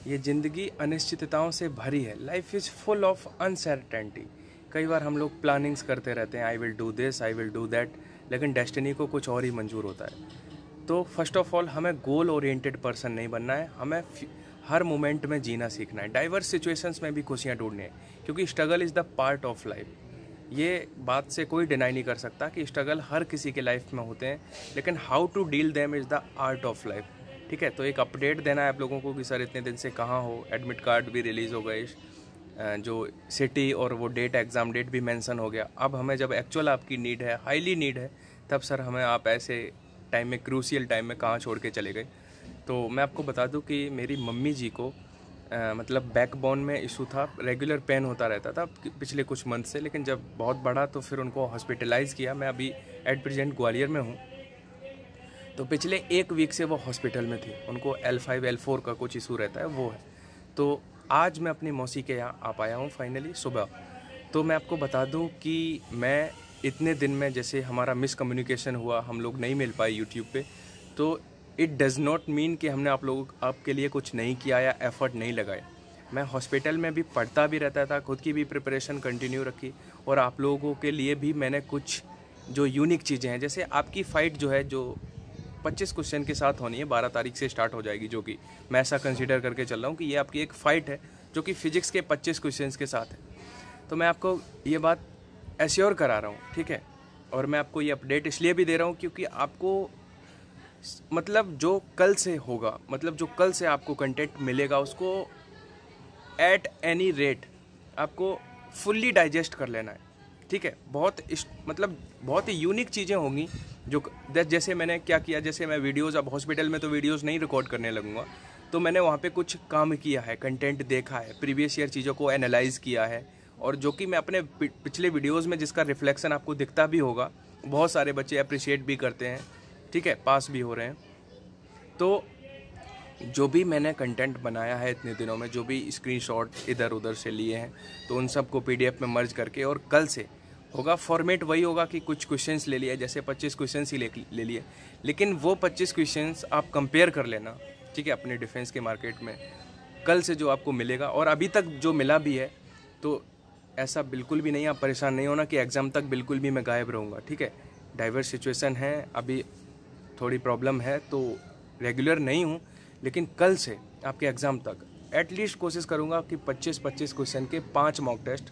ये ज़िंदगी अनिश्चितताओं से भरी है। Life is full of uncertainty. कई बार हम लोग प्लानिंग्स करते रहते हैं, I will do this, I will do that, लेकिन डेस्टिनी को कुछ और ही मंजूर होता है। तो फर्स्ट ऑफ ऑल हमें गोल ओरिएंटेड पर्सन नहीं बनना है, हमें हर मोमेंट में जीना सीखना है, डाइवर्स सिचुएशंस में भी खुशियाँ ढूंढनी है, क्योंकि struggle is the part of life. ये बात से कोई डिनाई नहीं कर सकता कि स्ट्रगल हर किसी के लाइफ में होते हैं, लेकिन how to deal them is the art of life. ठीक है, तो एक अपडेट देना है आप लोगों को कि सर इतने दिन से कहाँ हो। एडमिट कार्ड भी रिलीज़ हो गए, जो सिटी और वो डेट, एग्ज़ाम डेट भी मेंशन हो गया। अब हमें जब एक्चुअल आपकी नीड है, हाईली नीड है, तब सर हमें आप ऐसे टाइम में, क्रूशियल टाइम में कहाँ छोड़ के चले गए। तो मैं आपको बता दूं कि मेरी मम्मी जी को मतलब बैकबोन में इशू था, रेगुलर पेन होता रहता था पिछले कुछ मंथ से, लेकिन जब बहुत बढ़ा तो फिर उनको हॉस्पिटलाइज़ किया। मैं अभी एट प्रेजेंट ग्वालियर में हूँ। तो पिछले एक वीक से वो हॉस्पिटल में थी, उनको L5 L4 का कुछ इशू रहता है, वो है। तो आज मैं अपनी मौसी के यहाँ आ पाया हूँ फाइनली सुबह। तो मैं आपको बता दूँ कि मैं इतने दिन में, जैसे हमारा मिसकम्युनिकेशन हुआ, हम लोग नहीं मिल पाए यूट्यूब पे, तो इट डज़ नॉट मीन कि हमने आपके लिए कुछ नहीं किया या एफर्ट नहीं लगाया। मैं हॉस्पिटल में भी पढ़ता भी रहता था, खुद की भी प्रिपरेशन कंटिन्यू रखी, और आप लोगों के लिए भी मैंने कुछ जो यूनिक चीज़ें हैं, जैसे आपकी फ़ाइट जो है, जो 25 क्वेश्चन के साथ होनी है, 12 तारीख से स्टार्ट हो जाएगी, जो कि मैं ऐसा कंसीडर करके चल रहा हूँ कि ये आपकी एक फ़ाइट है जो कि फिजिक्स के 25 क्वेश्चन के साथ है। तो मैं आपको ये बात एश्योर करा रहा हूँ, ठीक है। और मैं आपको ये अपडेट इसलिए भी दे रहा हूँ क्योंकि आपको मतलब जो कल से होगा, मतलब जो कल से आपको कंटेंट मिलेगा, उसको एट एनी रेट आपको फुल्ली डाइजेस्ट कर लेना है, ठीक है। बहुत ही यूनिक चीज़ें होंगी जो जैसे मैंने क्या किया, जैसे मैं वीडियोज़, अब हॉस्पिटल में तो वीडियोज़ नहीं रिकॉर्ड करने लगूंगा, तो मैंने वहाँ पे कुछ काम किया है, कंटेंट देखा है, प्रीवियस ईयर चीज़ों को एनालाइज़ किया है, और जो कि मैं अपने पिछले वीडियोज़ में, जिसका रिफ्लेक्शन आपको दिखता भी होगा, बहुत सारे बच्चे अप्रिशिएट भी करते हैं, ठीक है, पास भी हो रहे हैं। तो जो भी मैंने कंटेंट बनाया है इतने दिनों में, जो भी स्क्रीनशॉट इधर उधर से लिए हैं, तो उन सबको PDF में मर्ज करके, और कल से होगा फॉर्मेट वही होगा कि कुछ क्वेश्चंस ले लिए, जैसे 25 क्वेश्चंस ही ले लिए, लेकिन वो 25 क्वेश्चंस आप कंपेयर कर लेना, ठीक है, अपने डिफेंस के मार्केट में कल से जो आपको मिलेगा, और अभी तक जो मिला भी है। तो ऐसा बिल्कुल भी नहीं, आप परेशान नहीं होना कि एग्ज़ाम तक बिल्कुल भी मैं गायब रहूँगा, ठीक है। डाइवर्स सिचुएशन है, अभी थोड़ी प्रॉब्लम है, तो रेगुलर नहीं हूँ, लेकिन कल से आपके एग्ज़ाम तक एटलीस्ट कोशिश करूँगा कि 25 क्वेश्चन के 5 मॉक टेस्ट,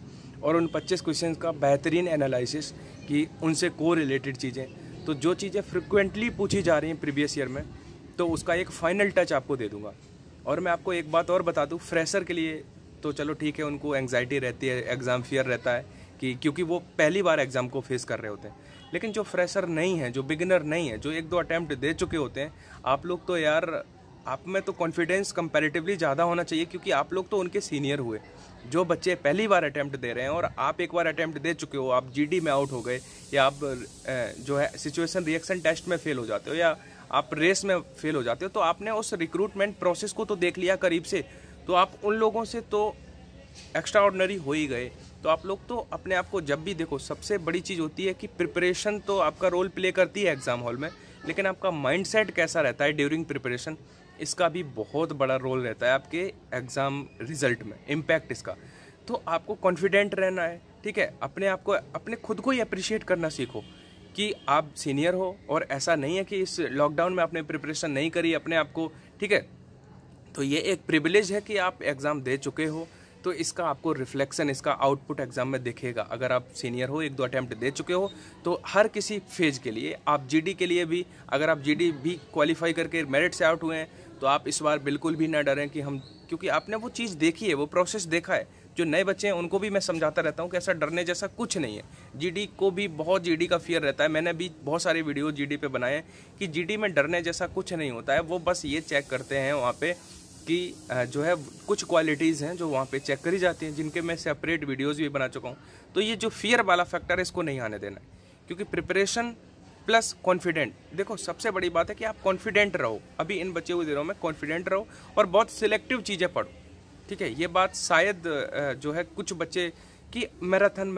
और उन 25 क्वेश्चन का बेहतरीन एनालिसिस, कि उनसे को रिलेटेड चीज़ें, तो जो चीज़ें फ्रिक्वेंटली पूछी जा रही हैं प्रीवियस ईयर में, तो उसका एक फ़ाइनल टच आपको दे दूँगा। और मैं आपको एक बात और बता दूँ, फ्रेशर के लिए तो चलो ठीक है, उनको एंग्जाइटी रहती है, एग्ज़ाम फियर रहता है, कि क्योंकि वो पहली बार एग्ज़ाम को फेस कर रहे होते हैं। लेकिन जो फ्रेशर नहीं है, जो बिगिनर नहीं है, जो 1-2 अटैम्प्ट दे चुके होते हैं, आप लोग तो यार, आप में तो कॉन्फिडेंस कंपैरेटिवली ज़्यादा होना चाहिए, क्योंकि आप लोग तो उनके सीनियर हुए। जो बच्चे पहली बार अटैम्प्ट दे रहे हैं, और आप एक बार अटैम्प्ट दे चुके हो, आप GD में आउट हो गए, या आप जो है सिचुएशन रिएक्शन टेस्ट में फेल हो जाते हो, या आप रेस में फेल हो जाते हो, तो आपने उस रिक्रूटमेंट प्रोसेस को तो देख लिया करीब से, तो आप उन लोगों से तो एक्स्ट्रा ऑर्डिनरी हो ही गए। तो आप लोग तो अपने आप को जब भी देखो, सबसे बड़ी चीज़ होती है कि प्रिपरेशन तो आपका रोल प्ले करती है एग्ज़ाम हॉल में, लेकिन आपका माइंडसेट कैसा रहता है ड्यूरिंग प्रिपरेशन, इसका भी बहुत बड़ा रोल रहता है आपके एग्ज़ाम रिजल्ट में, इम्पैक्ट इसका। तो आपको कॉन्फिडेंट रहना है, ठीक है। अपने आप को, अपने खुद को ही अप्रिशिएट करना सीखो कि आप सीनियर हो, और ऐसा नहीं है कि इस लॉकडाउन में आपने प्रिपरेशन नहीं करी अपने आप को, ठीक है। तो ये एक प्रिविलेज है कि आप एग्ज़ाम दे चुके हो, तो इसका आपको रिफ्लेक्शन, इसका आउटपुट एग्ज़ाम में दिखेगा। अगर आप सीनियर हो, 1-2 अटैम्प्ट दे चुके हो, तो हर किसी फेज के लिए, आप GD के लिए भी, अगर आप GD भी क्वालिफाई करके मेरिट से आउट हुए हैं, तो आप इस बार बिल्कुल भी ना डरें कि हम, क्योंकि आपने वो चीज़ देखी है, वो प्रोसेस देखा है। जो नए बच्चे हैं उनको भी मैं समझाता रहता हूँ कि ऐसा डरने जैसा कुछ नहीं है। GD को भी बहुत GD का फियर रहता है, मैंने भी बहुत सारे वीडियो GD पे बनाए हैं कि GD में डरने जैसा कुछ नहीं होता है। वो बस ये चेक करते हैं वहाँ पे कि जो है कुछ क्वालिटीज़ हैं जो वहाँ पे चेक करी जाती हैं, जिनके मैं सेपरेट वीडियोज़ भी बना चुका हूँ। तो ये जो फियर वाला फैक्टर है, इसको नहीं आने देना है, क्योंकि प्रिपरेशन प्लस कॉन्फिडेंट, देखो सबसे बड़ी बात है कि आप कॉन्फिडेंट रहो। अभी इन बच्चों को दे रहा हूँ मैं, कॉन्फिडेंट रहो और बहुत सिलेक्टिव चीज़ें पढ़ो, ठीक है। ये बात शायद जो है कुछ बच्चे कि मैराथन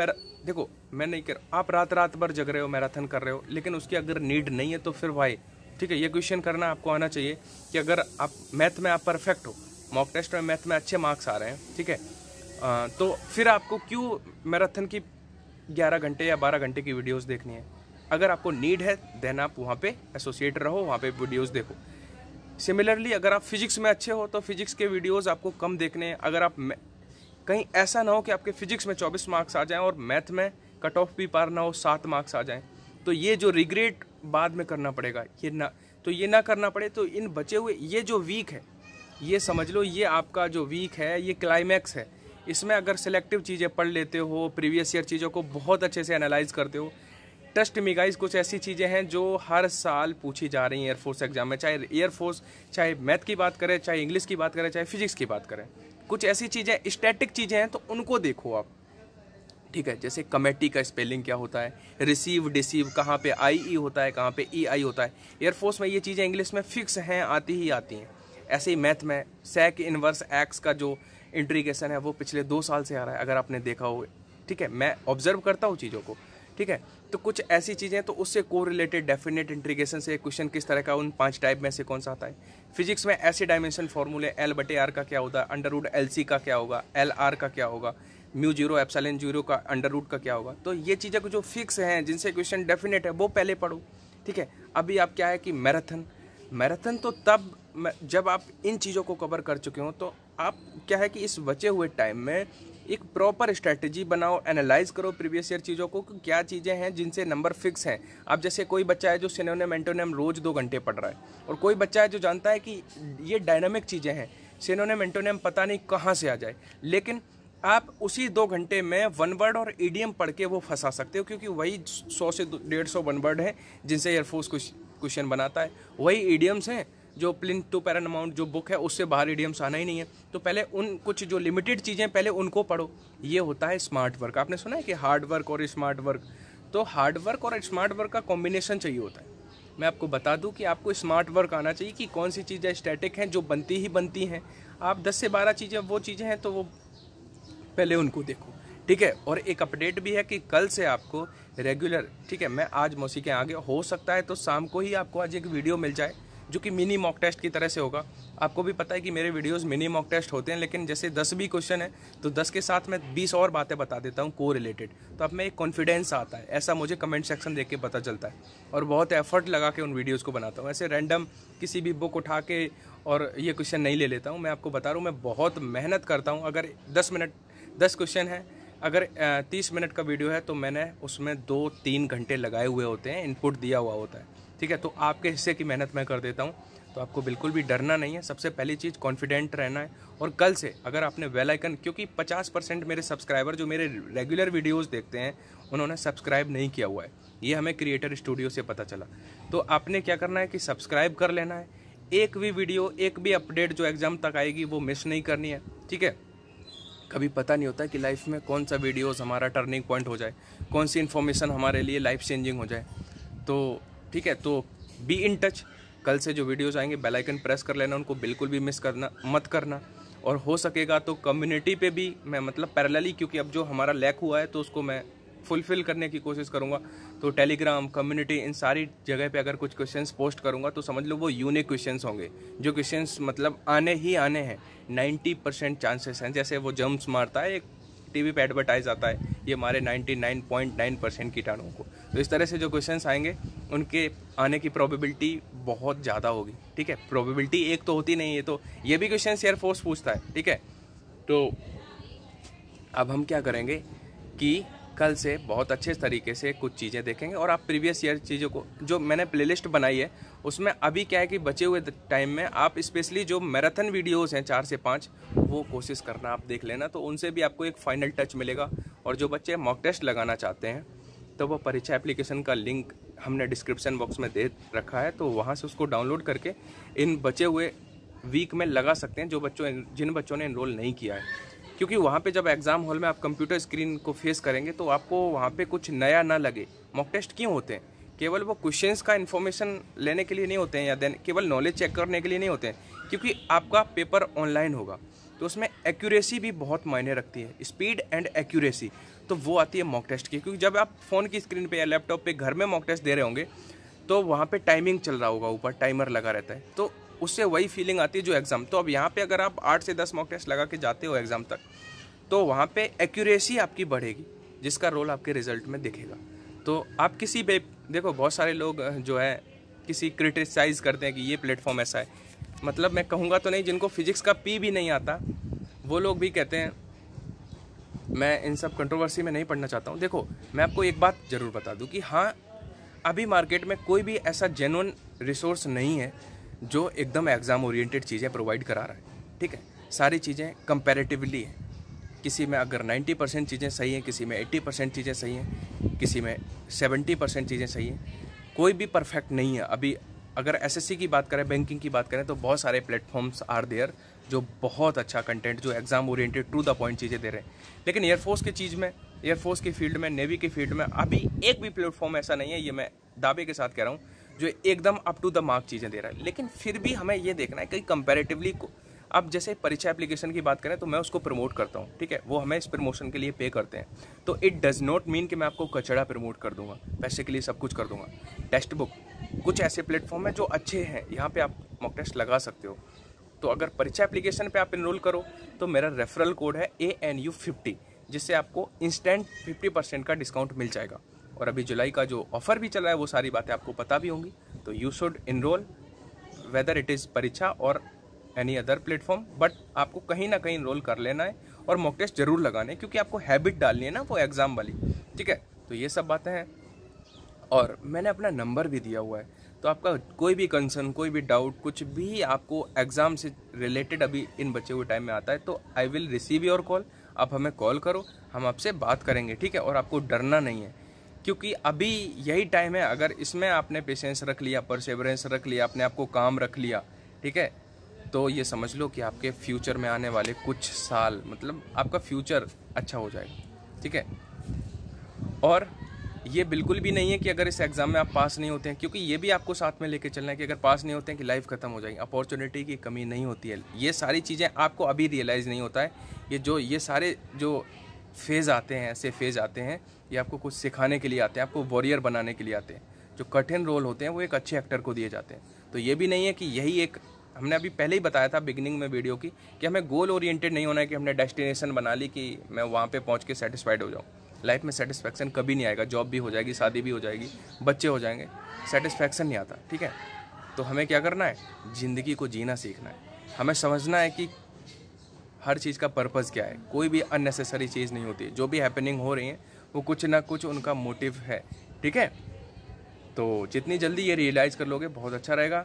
देखो मैं नहीं कर, आप रात भर जग रहे हो, मैराथन कर रहे हो, लेकिन उसकी अगर नीड नहीं है तो फिर भाई, ठीक है, ये क्वेश्चन करना आपको आना चाहिए कि अगर आप मैथ में आप परफेक्ट हो, मॉक टेस्ट में मैथ में अच्छे मार्क्स आ रहे हैं, ठीक है, तो फिर आपको क्यों मैराथन की 11 घंटे या 12 घंटे की वीडियोस देखनी है? अगर आपको नीड है देन आप वहाँ पे एसोसिएट रहो, वहाँ पे वीडियोस देखो। सिमिलरली अगर आप फिजिक्स में अच्छे हो तो फिजिक्स के वीडियोस आपको कम देखने हैं। अगर आप कहीं ऐसा ना हो कि आपके फिजिक्स में 24 मार्क्स आ जाएं और मैथ में कट ऑफ भी पार ना हो, 7 मार्क्स आ जाएं, तो ये जो रिग्रेट बाद में करना पड़ेगा, ये ना करना पड़े। तो इन बचे हुए ये जो वीक है, ये समझ लो ये आपका जो वीक है ये क्लाइमैक्स है। इसमें अगर सिलेक्टिव चीज़ें पढ़ लेते हो, प्रीवियस ईयर चीज़ों को बहुत अच्छे से एनालाइज करते हो, ट्रस्ट मी गाइस, कुछ ऐसी चीज़ें हैं जो हर साल पूछी जा रही हैं एयरफोर्स एग्जाम में, चाहे एयरफोर्स, चाहे मैथ की बात करें, चाहे इंग्लिश की बात करें, चाहे फिजिक्स की बात करें। कुछ ऐसी चीज़ें स्टैटिक चीज़ें हैं तो उनको देखो आप, ठीक है। जैसे कमेटी का स्पेलिंग क्या होता है, रिसीव डिसीव कहाँ पे आई होता है, कहाँ पे आई होता है। एयरफोर्स में ये चीज़ें इंग्लिश में फिक्स हैं, आती ही आती हैं। ऐसे ही मैथ में सेक इनवर्स एक्स का जो इंट्रीगेशन है वो पिछले 2 साल से आ रहा है, अगर आपने देखा हो, ठीक है। मैं ऑब्जर्व करता हूँ चीज़ों को, ठीक है। तो कुछ ऐसी चीज़ें, तो उससे को रिलेटेड डेफिनेट इंट्रीगेशन से क्वेश्चन किस तरह का, उन 5 टाइप में से कौन सा आता है। फिजिक्स में ऐसे डायमेंशन फॉर्मूले L/R का क्या होता है, √LC का क्या होगा, LR का क्या होगा, μ0 एप्सिलॉन 0 का √ का क्या होगा। तो ये चीज़ें जो फिक्स हैं, जिनसे क्वेश्चन डेफिनेट है, वो पहले पढ़ो, ठीक है। अभी आप क्या है कि मैराथन तो तब जब आप इन चीज़ों को कवर कर चुके हो, तो आप क्या है कि इस बचे हुए टाइम में एक प्रॉपर स्ट्रेटजी बनाओ, एनालाइज करो प्रीवियस ईयर चीज़ों को, क्या चीज़ें हैं जिनसे नंबर फिक्स हैं। अब जैसे कोई बच्चा है जो सिनोनिम एंटोनिम रोज 2 घंटे पढ़ रहा है, और कोई बच्चा है जो जानता है कि ये डायनामिक चीज़ें हैं, सिनोनिम एंटोनिम पता नहीं कहाँ से आ जाए, लेकिन आप उसी 2 घंटे में वन वर्ड और ईडियम पढ़ के वो फंसा सकते हो, क्योंकि वही 100 से 150 वन वर्ड है जिनसे एयरफोर्स क्वेश्चन बनाता है, वही ईडियम्स हैं जो प्लिंथ टू पैरामाउंट जो बुक है उससे बाहर ईडियम्स आना ही नहीं है। तो पहले उन कुछ जो लिमिटेड चीज़ें पहले उनको पढ़ो। ये होता है स्मार्ट वर्क। आपने सुना है कि हार्ड वर्क और स्मार्ट वर्क, तो हार्ड वर्क और स्मार्ट वर्क का कॉम्बिनेशन चाहिए होता है। मैं आपको बता दूं कि आपको स्मार्ट वर्क आना चाहिए कि कौन सी चीज़ें स्टैटिक हैं जो बनती ही बनती हैं। आप 10 से 12 चीज़ें वो चीज़ें हैं तो वो पहले उनको देखो, ठीक है। और एक अपडेट भी है कि कल से आपको रेगुलर, ठीक है, मैं आज मौसी के आगे हो सकता है तो शाम को ही आपको आज एक वीडियो मिल जाए जो कि मिनी मॉक टेस्ट की तरह से होगा। आपको भी पता है कि मेरे वीडियोस मिनी मॉक टेस्ट होते हैं, लेकिन जैसे 10 भी क्वेश्चन है तो 10 के साथ मैं 20 और बातें बता देता हूँ को रिलेटेड। तो अब में एक कॉन्फिडेंस आता है, ऐसा मुझे कमेंट सेक्शन देख के पता चलता है, और बहुत एफर्ट लगा के उन वीडियोज़ को बनाता हूँ। ऐसे रैंडम किसी भी बुक उठा के और ये क्वेश्चन नहीं ले लेता हूँ। मैं आपको बता रहा हूँ मैं बहुत मेहनत करता हूँ। अगर 10 क्वेश्चन है, अगर 30 मिनट का वीडियो है तो मैंने उसमें 2-3 घंटे लगाए हुए होते हैं, इनपुट दिया हुआ होता है, ठीक है। तो आपके हिस्से की मेहनत मैं कर देता हूँ, तो आपको बिल्कुल भी डरना नहीं है। सबसे पहली चीज़ कॉन्फिडेंट रहना है। और कल से अगर आपने बेल आइकन, क्योंकि 50% मेरे सब्सक्राइबर जो मेरे रेगुलर वीडियोस देखते हैं उन्होंने सब्सक्राइब नहीं किया हुआ है, ये हमें क्रिएटर स्टूडियो से पता चला। तो आपने क्या करना है कि सब्सक्राइब कर लेना है। एक भी वीडियो, एक भी अपडेट जो एग्ज़ाम तक आएगी वो मिस नहीं करनी है, ठीक है। कभी पता नहीं होता कि लाइफ में कौन सा वीडियोस हमारा टर्निंग पॉइंट हो जाए, कौन सी इन्फॉर्मेशन हमारे लिए लाइफ चेंजिंग हो जाए। तो ठीक है, तो बी इन टच। कल से जो वीडियोस आएंगे बेल आइकन प्रेस कर लेना, उनको बिल्कुल भी मिस करना मत करना। और हो सकेगा तो कम्युनिटी पे भी मैं मतलब पैरेलली, क्योंकि अब जो हमारा लैक हुआ है तो उसको मैं फुलफिल करने की कोशिश करूंगा। तो टेलीग्राम, कम्युनिटी, इन सारी जगह पे अगर कुछ क्वेश्चंस पोस्ट करूंगा तो समझ लो वो यूनिक क्वेश्चंस होंगे, जो क्वेश्चंस मतलब आने ही आने हैं। 90% चांसेस हैं। जैसे वो जम्प्स मारता है, एक टीवी पे एडवर्टाइज आता है, ये हमारे 99.9% कीटाणुओं को। तो इस तरह से जो क्वेश्चंस आएंगे उनके आने की प्रोबेबिलिटी बहुत ज़्यादा होगी, ठीक है। प्रोबेबिलिटी एक तो होती नहीं है, तो ये भी क्वेश्चंस एयरफोर्स पूछता है, ठीक है। तो अब हम क्या करेंगे कि कल से बहुत अच्छे तरीके से कुछ चीज़ें देखेंगे, और आप प्रीवियस ईयर चीज़ों को, जो मैंने प्लेलिस्ट बनाई है उसमें अभी क्या है कि बचे हुए टाइम में आप स्पेशली जो मैराथन वीडियोस हैं 4 से 5 वो कोशिश करना, आप देख लेना, तो उनसे भी आपको एक फाइनल टच मिलेगा। और जो बच्चे मॉक टेस्ट लगाना चाहते हैं तो वो परीक्षा एप्लीकेशन का लिंक हमने डिस्क्रिप्शन बॉक्स में दे रखा है, तो वहाँ से उसको डाउनलोड करके इन बचे हुए वीक में लगा सकते हैं, जिन बच्चों ने इनरोल नहीं किया है। क्योंकि वहाँ पे जब एग्ज़ाम हॉल में आप कंप्यूटर स्क्रीन को फेस करेंगे तो आपको वहाँ पे कुछ नया ना लगे। मॉक टेस्ट क्यों होते हैं? केवल वो क्वेश्चंस का इन्फॉर्मेशन लेने के लिए नहीं होते हैं, या देन केवल नॉलेज चेक करने के लिए नहीं होते हैं, क्योंकि आपका पेपर ऑनलाइन होगा तो उसमें एक्यूरेसी भी बहुत मायने रखती है, स्पीड एंड एक्यूरेसी। तो वो आती है मॉक टेस्ट की, क्योंकि जब आप फ़ोन की स्क्रीन पे या लैपटॉप पे घर में मॉक टेस्ट दे रहे होंगे तो वहाँ पे टाइमिंग चल रहा होगा, ऊपर टाइमर लगा रहता है, तो उससे वही फीलिंग आती है जो एग्ज़ाम। तो अब यहाँ पे अगर आप 8 से 10 मॉक टेस्ट लगा के जाते हो एग्ज़ाम तक, तो वहाँ पे एक्यूरेसी आपकी बढ़ेगी, जिसका रोल आपके रिजल्ट में दिखेगा। तो आप किसी भी, देखो बहुत सारे लोग जो है किसी क्रिटिसाइज़ करते हैं कि ये प्लेटफॉर्म ऐसा है, मतलब मैं कहूँगा तो नहीं, जिनको फिजिक्स का पी भी नहीं आता वो लोग भी कहते हैं। मैं इन सब कंट्रोवर्सी में नहीं पढ़ना चाहता हूँ। देखो मैं आपको एक बात ज़रूर बता दूँ कि हाँ, अभी मार्केट में कोई भी ऐसा जेन्युइन रिसोर्स नहीं है जो एकदम एग्ज़ाम ओरिएंटेड चीज़ें प्रोवाइड करा रहा है, ठीक है। सारी चीज़ें कंपैरेटिवली हैं, किसी में अगर 90% चीज़ें सही हैं, किसी में 80% चीज़ें सही हैं, किसी में 70% चीज़ें सही हैं, कोई भी परफेक्ट नहीं है। अभी अगर एसएससी की बात करें, बैंकिंग की बात करें, तो बहुत सारे प्लेटफॉर्म्स आर देयर जो बहुत अच्छा कंटेंट, जो exam oriented to the point चीज़ें दे रहे हैं। लेकिन एयरफोर्स की चीज़ में, एयरफोर्स की फील्ड में, नेवी की फील्ड में अभी एक भी प्लेटफॉर्म ऐसा नहीं है, ये मैं दावे के साथ कह रहा हूँ, जो एकदम अप टू द मार्क चीज़ें दे रहा है। लेकिन फिर भी हमें ये देखना है कि कंपैरेटिवली, अब जैसे परीक्षा एप्लीकेशन की बात करें तो मैं उसको प्रमोट करता हूँ, ठीक है, वो हमें इस प्रमोशन के लिए पे करते हैं। तो इट डज़ नॉट मीन कि मैं आपको कचड़ा प्रमोट कर दूंगा, पैसे के लिए सब कुछ कर दूंगा। टेक्स्ट बुक, कुछ ऐसे प्लेटफॉर्म हैं जो अच्छे हैं, यहाँ पे आप मॉक टेस्ट लगा सकते हो। तो अगर परीक्षा एप्लीकेशन पे आप इनरोल करो तो मेरा रेफरल कोड है ANU50, जिससे आपको इंस्टेंट 50% का डिस्काउंट मिल जाएगा। और अभी जुलाई का जो ऑफर भी चल रहा है वो सारी बातें आपको पता भी होंगी। तो you should enroll whether it is परीक्षा और एनी अदर प्लेटफॉर्म, बट आपको कहीं ना कहीं इनरोल कर लेना है और मॉक टेस्ट जरूर लगाने हैं, क्योंकि आपको हैबिट डालनी है ना वो एग्ज़ाम वाली, ठीक है। तो ये सब बातें हैं, और मैंने अपना नंबर भी दिया हुआ है, तो आपका कोई भी कंसर्न, कोई भी डाउट, कुछ भी आपको एग्ज़ाम से रिलेटेड अभी इन बचे हुए टाइम में आता है, तो I will receive your call. आप हमें कॉल करो, हम आपसे बात करेंगे, ठीक है। और आपको डरना नहीं है, क्योंकि अभी यही टाइम है। अगर इसमें आपने पेशेंस रख लिया, परसेवरेंस रख लिया, अपने आप को काम रख लिया, ठीक है, तो ये समझ लो कि आपके फ्यूचर में आने वाले कुछ साल, मतलब आपका फ्यूचर अच्छा हो जाएगा, ठीक है। और ये बिल्कुल भी नहीं है कि अगर इस एग्ज़ाम में आप पास नहीं होते हैं, क्योंकि ये भी आपको साथ में लेके चलना है कि अगर पास नहीं होते हैं कि लाइफ खत्म हो जाएगी। अपॉर्चुनिटी की कमी नहीं होती है, ये सारी चीज़ें आपको अभी रियलाइज़ नहीं होता है। ये सारे जो फेज़ आते हैं, ऐसे फेज़ आते हैं, ये आपको कुछ सिखाने के लिए आते हैं, आपको वॉरियर बनाने के लिए आते हैं। जो कठिन रोल होते हैं वो एक अच्छे एक्टर को दिए जाते हैं। तो ये भी नहीं है कि यही एक, हमने अभी पहले ही बताया था बिगिनिंग में वीडियो की, कि हमें गोल ओरिएंटेड नहीं होना है कि हमने डेस्टिनेशन बना ली कि मैं वहाँ पे पहुँच के सेटिस्फाइड हो जाऊँ। लाइफ में सेटिस्फैक्शन कभी नहीं आएगा। जॉब भी हो जाएगी, शादी भी हो जाएगी, बच्चे हो जाएंगे, सेटिस्फैक्शन नहीं आता, ठीक है। तो हमें क्या करना है, ज़िंदगी को जीना सीखना है। हमें समझना है कि हर चीज़ का पर्पज़ क्या है। कोई भी अननेसेसरी चीज़ नहीं होती है। जो भी हैपनिंग हो रही है वो कुछ ना कुछ उनका मोटिव है, ठीक है। तो जितनी जल्दी ये रियलाइज़ कर लोगे बहुत अच्छा रहेगा।